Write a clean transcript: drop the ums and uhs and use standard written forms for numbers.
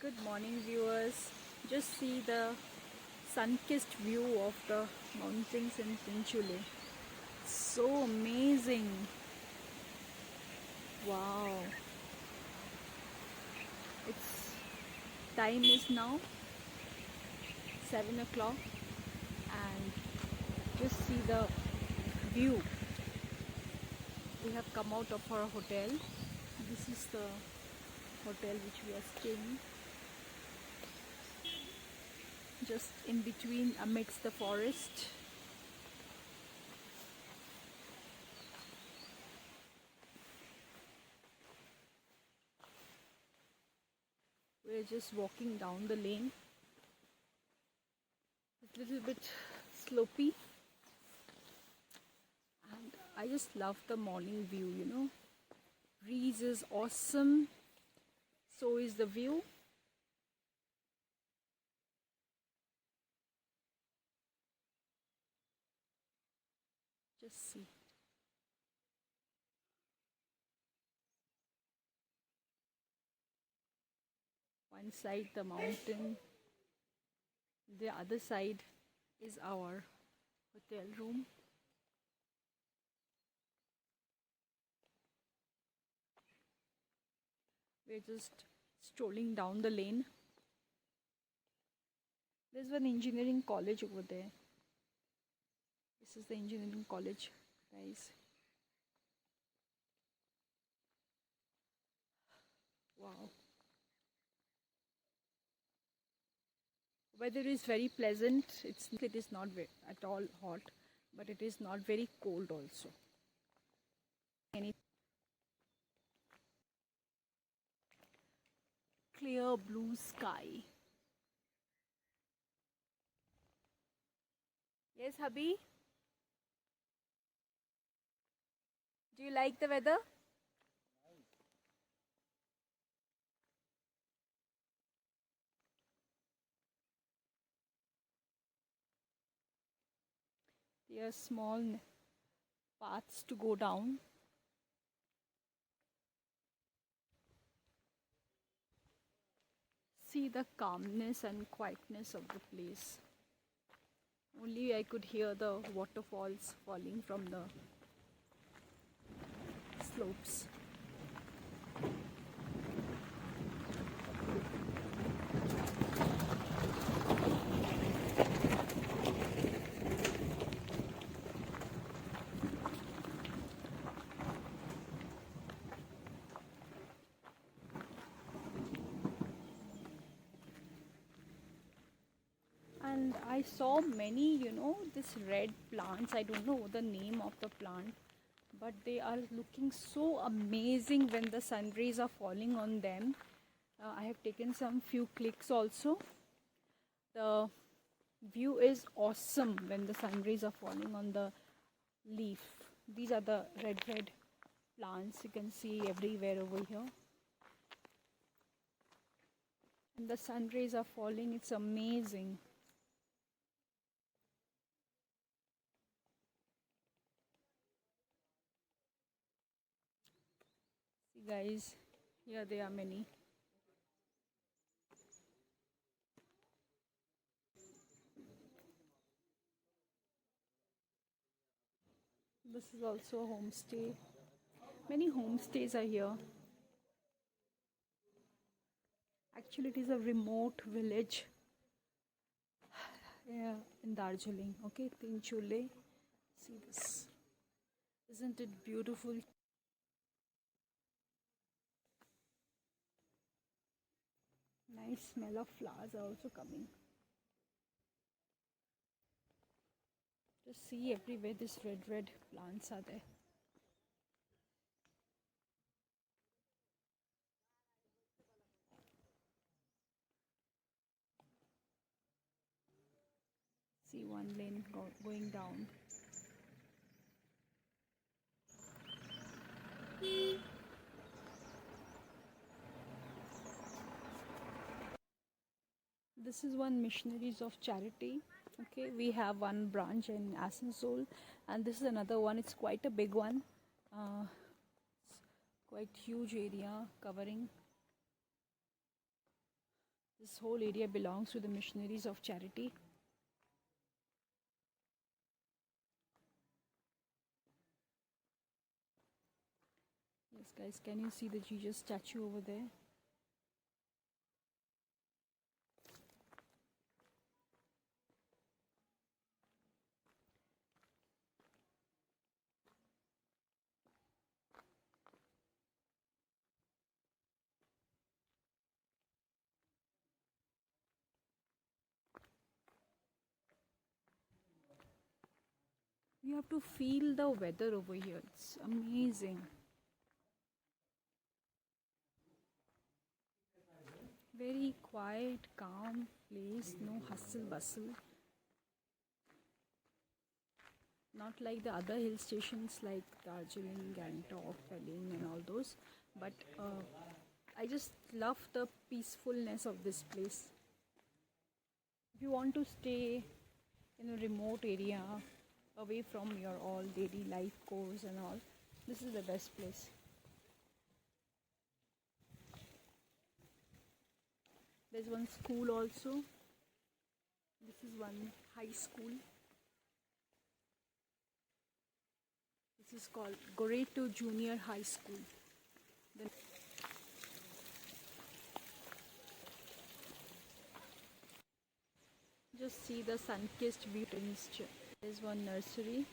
Good morning, viewers. Just see the sun-kissed view of the mountains in Tinchulley. So amazing! Wow! Its time is now 7 o'clock, and just see the view. We have come out of our hotel. This is the hotel which we are staying. Just in between, amidst the forest. We're just walking down the lane. It's a little bit slopey, and I just love the morning view. Breeze is awesome, so is the view. Just see. One side the mountain, the other side is our hotel room. We're just strolling down the lane. There's one engineering college over there. This is the engineering college, guys. Wow. Weather is very pleasant. It is not at all hot, but it is not very cold also. Clear blue sky. Yes, hubby? Do you like the weather? There are small paths to go down. See the calmness and quietness of the place. Only I could hear the waterfalls falling from the slopes. And I saw many, this red plants. I don't know the name of the plant, but they are looking so amazing when the sun rays are falling on them. I have taken some few clicks also. The view is awesome when the sun rays are falling on the leaf. These are the red plants you can see everywhere over here. And the sun rays are falling, it's amazing. See guys, here there are many. This is also a homestay. Many homestays are here. Actually, it is a remote village in Darjeeling. Okay, Tinchulley. See this. Isn't it beautiful? Nice smell of flowers are also coming. Just see everywhere these red plants are there. See one lane going down. This is one Missionaries of Charity. Okay, we have one branch in Asansol, and this is another one. It's quite a big one. Quite huge area covering. This whole area belongs to the missionaries of charity. Yes, guys, can you see the Jesus statue over there? You have to feel the weather over here. It's amazing. Very quiet, calm place, no hustle bustle. Not like the other hill stations like Darjeeling, Gangtok, Pelling and all those. But I just love the peacefulness of this place. If you want to stay in a remote area, away from your all daily life course and all, this is the best place. There's one school also. This is one high school. This is called Goreto Junior High School. Then just see the Sunkissed view. There's one nursery.